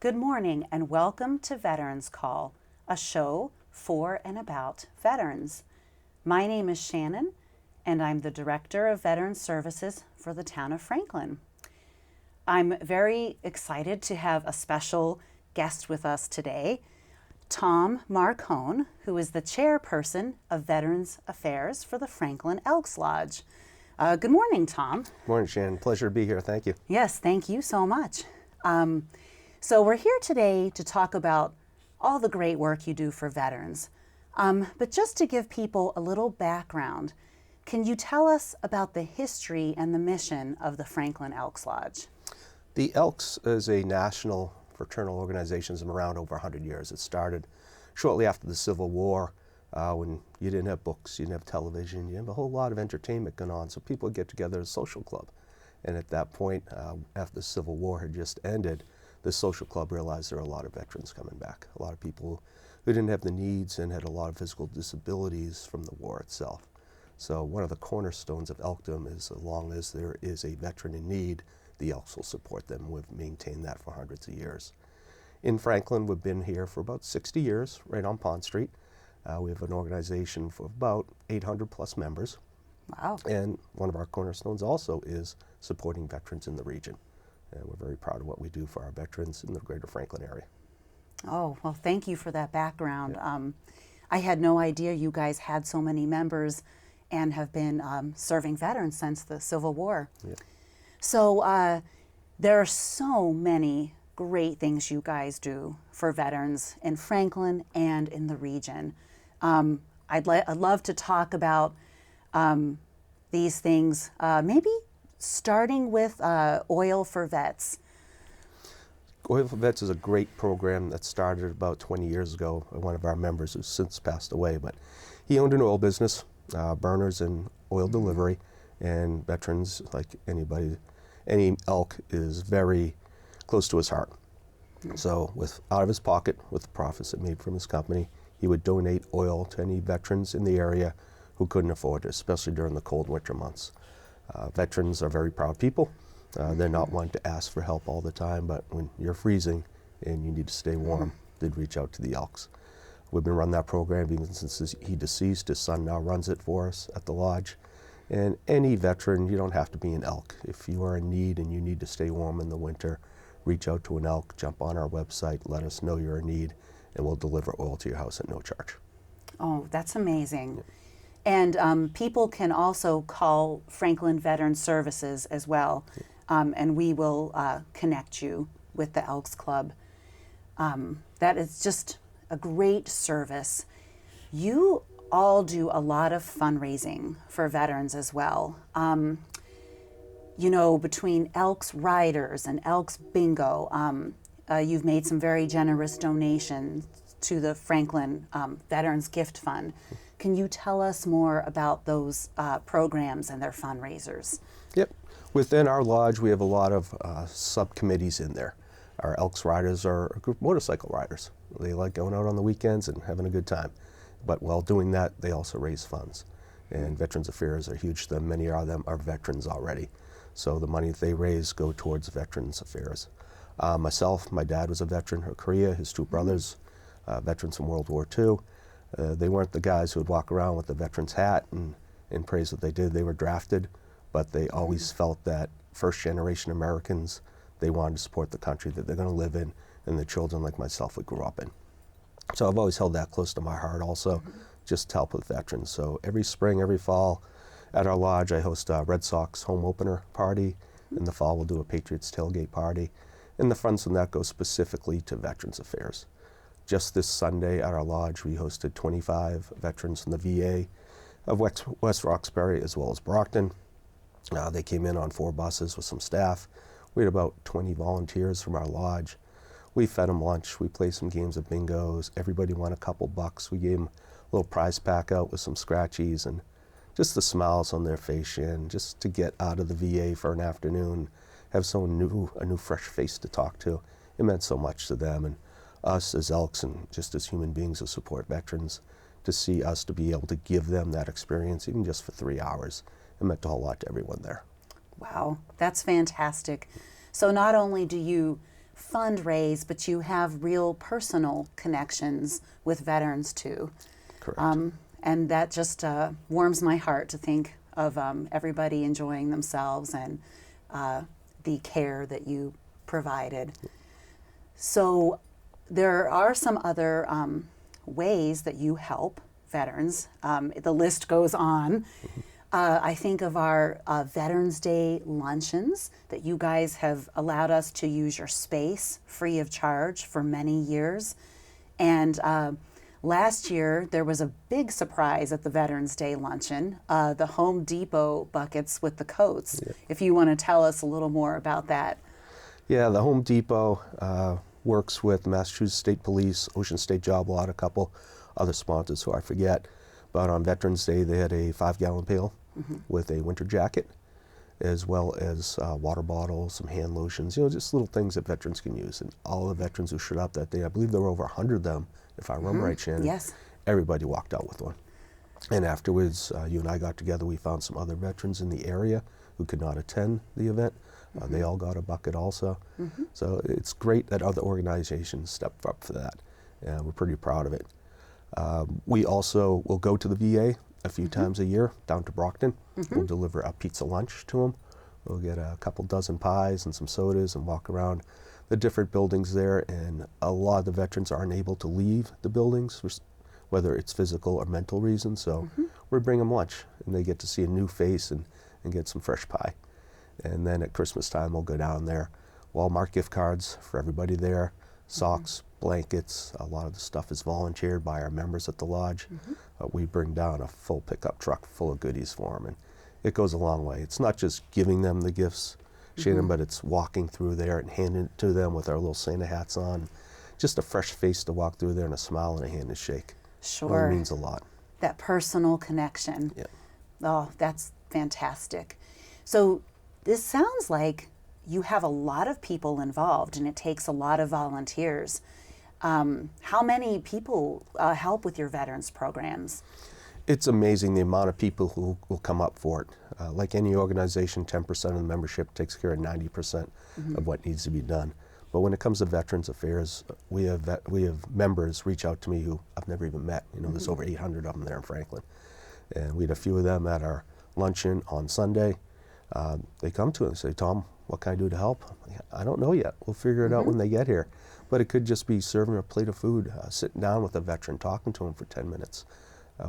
Good morning and welcome to Veterans Call, a show for and about veterans. My name is Shannon and I'm the Director of Veteran Services for the town of Franklin. I'm very excited to have a special guest with us today, Tom Marcone, who is the chairperson of Veterans Affairs for the Franklin Elks Lodge. Good morning, Tom. Morning, Shannon. Pleasure to be here. Thank you. Yes, thank you so much. So we're here today to talk about all the great work you do for veterans. But just to give people a little background, can you tell us about the history and the mission of the Franklin Elks Lodge? The Elks is a national fraternal organization that's been around over 100 years. It started shortly after the Civil War when you didn't have books, you didn't have television, you didn't have a whole lot of entertainment going on, so people would get together as a social club. And at that point, after the Civil War had just ended, the social club realized there were a lot of veterans coming back, a lot of people who didn't have the needs and had a lot of physical disabilities from the war itself. So one of the cornerstones of Elkdom is, as long as there is a veteran in need, the Elks will support them. We've maintained that for hundreds of years. In Franklin, we've been here for about 60 years, right on Pond Street. We have an organization for about 800 plus members. Wow. And one of our cornerstones also is supporting veterans in the region. And we're very proud of what we do for our veterans in the greater Franklin area. Oh, well, thank you for that background. Yeah. I had no idea you guys had so many members and have been serving veterans since the Civil War. Yeah. So there are so many great things you guys do for veterans in Franklin and in the region. I'd love to talk about these things, maybe starting with Oil for Vets. Oil for Vets is a great program that started about 20 years ago by one of our members who's since passed away, but he owned an oil business, burners and oil delivery, and veterans, like anybody, any elk is very close to his heart. So out of his pocket, with the profits that made from his company, he would donate oil to any veterans in the area who couldn't afford it, especially during the cold winter months. Veterans are very proud people. They're not one to ask for help all the time, but when you're freezing and you need to stay warm, they'd reach out to the Elks. We've been running that program even since he deceased. His son now runs it for us at the lodge. And any veteran, you don't have to be an elk. If you are in need and you need to stay warm in the winter, reach out to an elk, jump on our website, let us know you're in need, and we'll deliver oil to your house at no charge. Oh, that's amazing. Yeah. And people can also call Franklin Veteran Services as well, and we will connect you with the Elks Club. That is just a great service. You all do a lot of fundraising for veterans as well. You know, between Elks Riders and Elks Bingo, you've made some very generous donations to the Franklin Veterans Gift Fund. Can you tell us more about those programs and their fundraisers? Yep. Within our lodge, we have a lot of subcommittees in there. Our Elks Riders are a group of motorcycle riders. They like going out on the weekends and having a good time. But while doing that, they also raise funds. And Veterans Affairs are huge to them. Many of them are veterans already. So the money that they raise go towards Veterans Affairs. Myself, my dad was a veteran of Korea, his two brothers, veterans from World War II. They weren't the guys who would walk around with the veteran's hat and praise what they did. They were drafted, but they always felt that first generation Americans, they wanted to support the country that they're going to live in and the children like myself would grow up in. So I've always held that close to my heart also, just to help with veterans. So every spring, every fall at our lodge, I host a Red Sox home opener party. In the fall, we'll do a Patriots tailgate party. And the funds from that go specifically to Veterans Affairs. Just this Sunday at our lodge, we hosted 25 veterans from the VA of West Roxbury as well as Brockton. They came in on 4 buses with some staff. We had about 20 volunteers from our lodge. We fed them lunch. We played some games of bingos. Everybody won a couple bucks. We gave them a little prize pack out with some scratchies, and just the smiles on their face, and just to get out of the VA for an afternoon, have someone new, a new fresh face to talk to. It meant so much to them, and us as Elks and just as human beings who support veterans, to see us to be able to give them that experience, even just for 3 hours, it meant a whole lot to everyone there. Wow, that's fantastic. So not only do you fundraise, but you have real personal connections with veterans too. Correct. And that just warms my heart to think of everybody enjoying themselves and the care that you provided. So there are some other ways that you help veterans. The list goes on. I think of our Veterans Day luncheons that you guys have allowed us to use your space free of charge for many years. And last year, there was a big surprise at the Veterans Day luncheon, the Home Depot buckets with the coats. Yeah. If you want to tell us a little more about that. Yeah, the Home Depot works with Massachusetts State Police, Ocean State Job Lot, a couple other sponsors who I forget. But on Veterans Day, they had a 5-gallon pail with a winter jacket, as well as water bottles, some hand lotions, just little things that veterans can use. And all the veterans who showed up that day, I believe there were over 100 of them, if I remember right, Shannon. Yes. Everybody walked out with one. And afterwards, you and I got together, we found some other veterans in the area who could not attend the event. They all got a bucket also. So it's great that other organizations stepped up for that. And we're pretty proud of it. We also will go to the VA a few times a year down to Brockton. We'll deliver a pizza lunch to them. We'll get a couple dozen pies and some sodas and walk around the different buildings there. And a lot of the veterans aren't able to leave the buildings, whether it's physical or mental reasons. So we bring them lunch, and they get to see a new face and get some fresh pie. And then at Christmas time, we'll go down there. Walmart gift cards for everybody there, socks, blankets. A lot of the stuff is volunteered by our members at the lodge. We bring down a full pickup truck full of goodies for them, and it goes a long way. It's not just giving them the gifts, Shannon, but it's walking through there and handing it to them with our little Santa hats on. Just a fresh face to walk through there and a smile and a hand to shake. Sure. It means a lot. That personal connection. Yeah. Oh, that's fantastic. So this sounds like you have a lot of people involved and it takes a lot of volunteers. How many people help with your veterans programs? It's amazing the amount of people who will come up for it. Like any organization, 10% of the membership takes care of 90% of what needs to be done. But when it comes to Veterans Affairs, we have members reach out to me who I've never even met. There's over 800 of them there in Franklin. And we had a few of them at our luncheon on Sunday. They come to us and say, Tom, what can I do to help? I don't know yet. We'll figure it out when they get here. But it could just be serving a plate of food, sitting down with a veteran, talking to him for 10 minutes.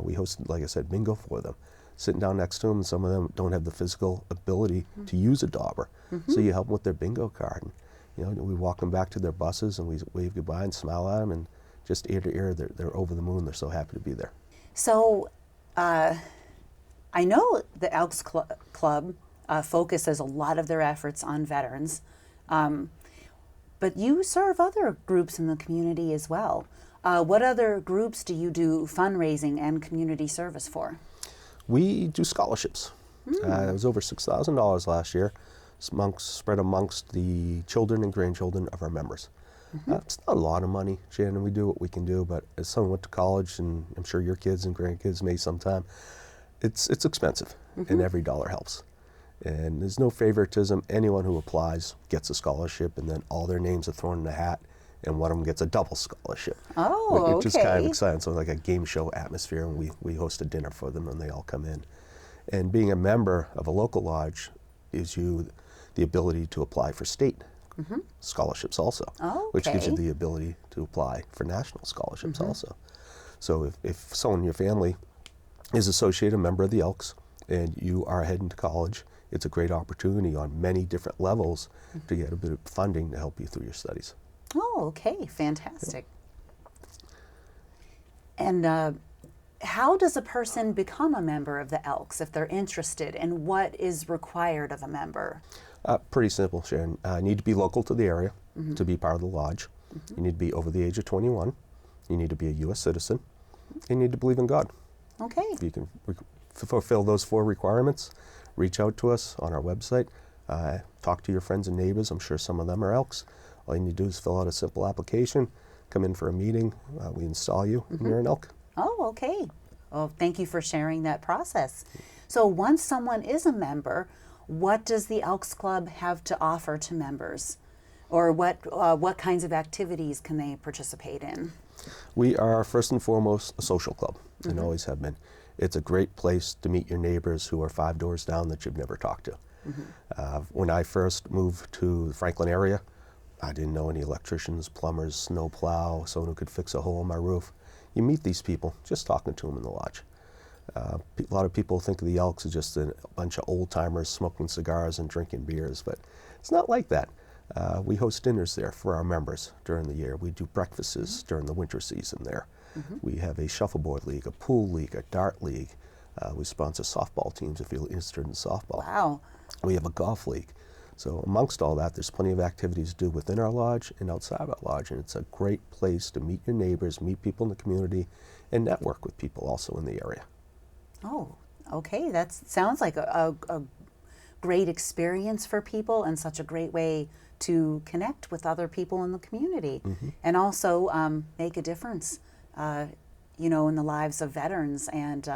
We hosted, like I said, bingo for them. Sitting down next to them, and some of them don't have the physical ability to use a dauber. So you help them with their bingo card. And, we walk them back to their buses and we wave goodbye and smile at them, and just ear to ear, they're over the moon. They're so happy to be there. So I know the Elks Club focuses a lot of their efforts on veterans, but you serve other groups in the community as well. What other groups do you do fundraising and community service for? We do scholarships. It was over $6,000 last year, spread amongst the children and grandchildren of our members. It's not a lot of money, Shannon. We do what we can do, but as someone went to college, and I'm sure your kids and grandkids may sometime, it's expensive, and every dollar helps. And there's no favoritism. Anyone who applies gets a scholarship, and then all their names are thrown in the hat, and one of them gets a double scholarship. Oh, which is kind of okay. exciting. So like a game show atmosphere, and we host a dinner for them, and they all come in. And being a member of a local lodge gives you the ability to apply for state scholarships also, which gives you Okay. the ability to apply for national scholarships also. So if someone in your family is associated, a member of the Elks, and you are heading to college, it's a great opportunity on many different levels to get a bit of funding to help you through your studies. Oh, okay, fantastic. And how does a person become a member of the Elks if they're interested, and what is required of a member? Pretty simple, Sharon. You need to be local to the area to be part of the lodge. You need to be over the age of 21. You need to be a U.S. citizen. And you need to believe in God. Okay. If you can fulfill those 4 requirements, reach out to us on our website. Talk to your friends and neighbors. I'm sure some of them are Elks. All you need to do is fill out a simple application, come in for a meeting, we install you, and you're an Elk. Oh, okay. Well, thank you for sharing that process. So once someone is a member, what does the Elks Club have to offer to members? Or what kinds of activities can they participate in? We are first and foremost a social club, and always have been. It's a great place to meet your neighbors who are 5 doors down that you've never talked to. When I first moved to the Franklin area, I didn't know any electricians, plumbers, snow plow, someone who could fix a hole in my roof. You meet these people just talking to them in the lodge. A lot of people think of the Elks as just a bunch of old timers smoking cigars and drinking beers, but it's not like that. We host dinners there for our members during the year. We do breakfasts during the winter season there. We have a shuffleboard league, a pool league, a dart league. We sponsor softball teams if you're interested in softball. Wow. We have a golf league. So amongst all that, there's plenty of activities to do within our lodge and outside our lodge, and it's a great place to meet your neighbors, meet people in the community, and network with people also in the area. Oh, okay. That sounds like a great experience for people and such a great way to connect with other people in the community and also make a difference, in the lives of veterans and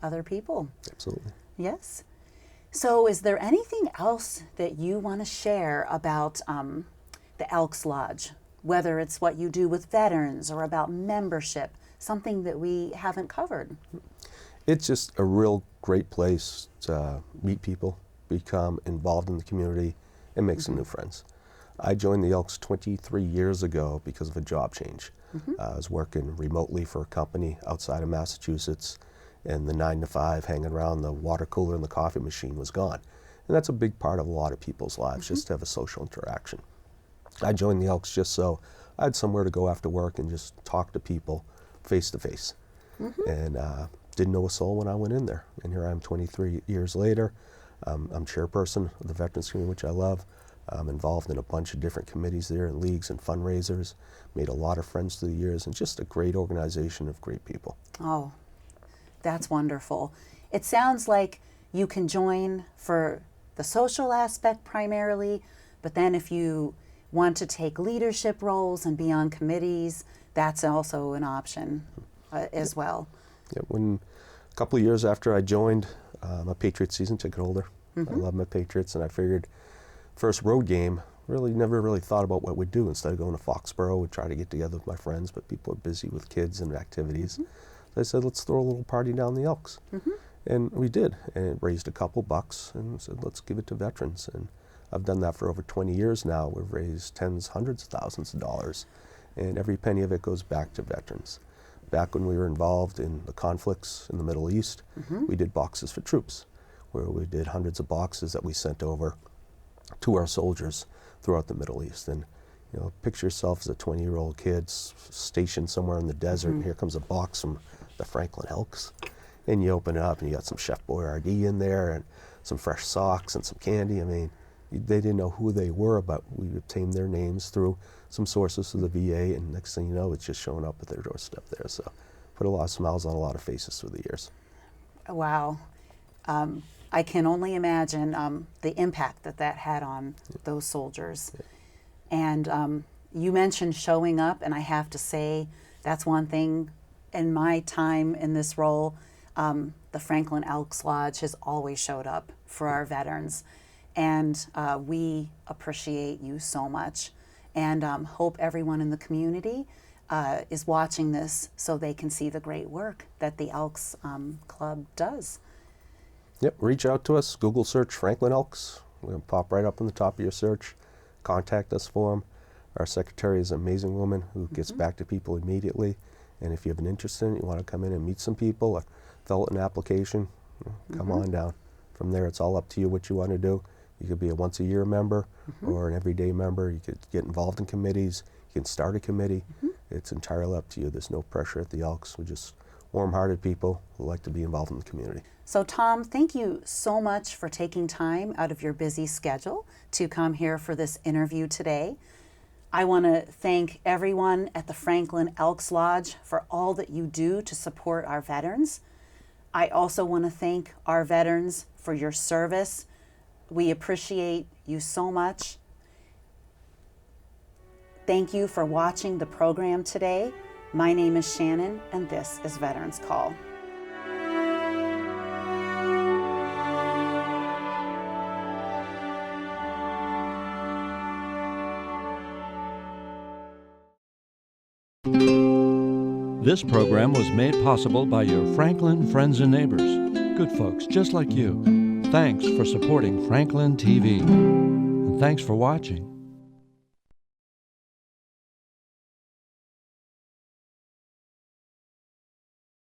other people. Absolutely. Yes. So is there anything else that you want to share about the Elks Lodge, whether it's what you do with veterans or about membership, something that we haven't covered? It's just a real great place to meet people, become involved in the community, and make some new friends. I joined the Elks 23 years ago because of a job change. I was working remotely for a company outside of Massachusetts, and the 9 to 5 hanging around the water cooler and the coffee machine was gone. And that's a big part of a lot of people's lives, just to have a social interaction. I joined the Elks just so I had somewhere to go after work and just talk to people face to face. And didn't know a soul when I went in there. And here I am 23 years later. I'm chairperson of the Veterans Committee, which I love. I'm involved in a bunch of different committees there and leagues and fundraisers. Made a lot of friends through the years, and just a great organization of great people. Oh, that's wonderful. It sounds like you can join for the social aspect primarily, but then if you want to take leadership roles and be on committees, that's also an option as well. Yeah, when a couple of years after I joined, I'm a Patriots season ticket holder. I love my Patriots, and I figured first road game, never really thought about what we'd do. Instead of going to Foxborough, we'd try to get together with my friends, but people are busy with kids and activities. So I said, let's throw a little party down the Elks. And we did, and it raised a couple bucks, and said, let's give it to veterans. And I've done that for over 20 years now. We've raised tens, hundreds of thousands of dollars, and every penny of it goes back to veterans. Back when we were involved in the conflicts in the Middle East, we did boxes for troops, where we did hundreds of boxes that we sent over to our soldiers throughout the Middle East. And picture yourself as a 20-year-old kid stationed somewhere in the desert, and here comes a box from the Franklin Elks. And you open it up, and you got some Chef Boyardee in there, and some fresh socks, and some candy. I mean, they didn't know who they were, but we obtained their names through some sources through the VA, and next thing you know, it's just showing up at their doorstep there. So put a lot of smiles on a lot of faces through the years. Wow. I can only imagine the impact that had on those soldiers. And you mentioned showing up, and I have to say that's one thing in my time in this role. The Franklin Elks Lodge has always showed up for our veterans, and we appreciate you so much, and hope everyone in the community is watching this so they can see the great work that the Elks Club does. Yep, reach out to us, Google search Franklin Elks. We'll pop right up in the top of your search. Contact us for them. Our secretary is an amazing woman who gets back to people immediately. And if you have an interest in it, you want to come in and meet some people or fill out an application, come on down. From there, it's all up to you what you want to do. You could be a once-a-year member or an everyday member. You could get involved in committees. You can start a committee. It's entirely up to you. There's no pressure at the Elks. We're just warm-hearted people who like to be involved in the community. So Tom, thank you so much for taking time out of your busy schedule to come here for this interview today. I want to thank everyone at the Franklin Elks Lodge for all that you do to support our veterans. I also want to thank our veterans for your service. We appreciate you so much. Thank you for watching the program today. My name is Shannon, and this is Veterans Call. This program was made possible by your Franklin friends and neighbors, good folks just like you. Thanks for supporting Franklin TV. And thanks for watching.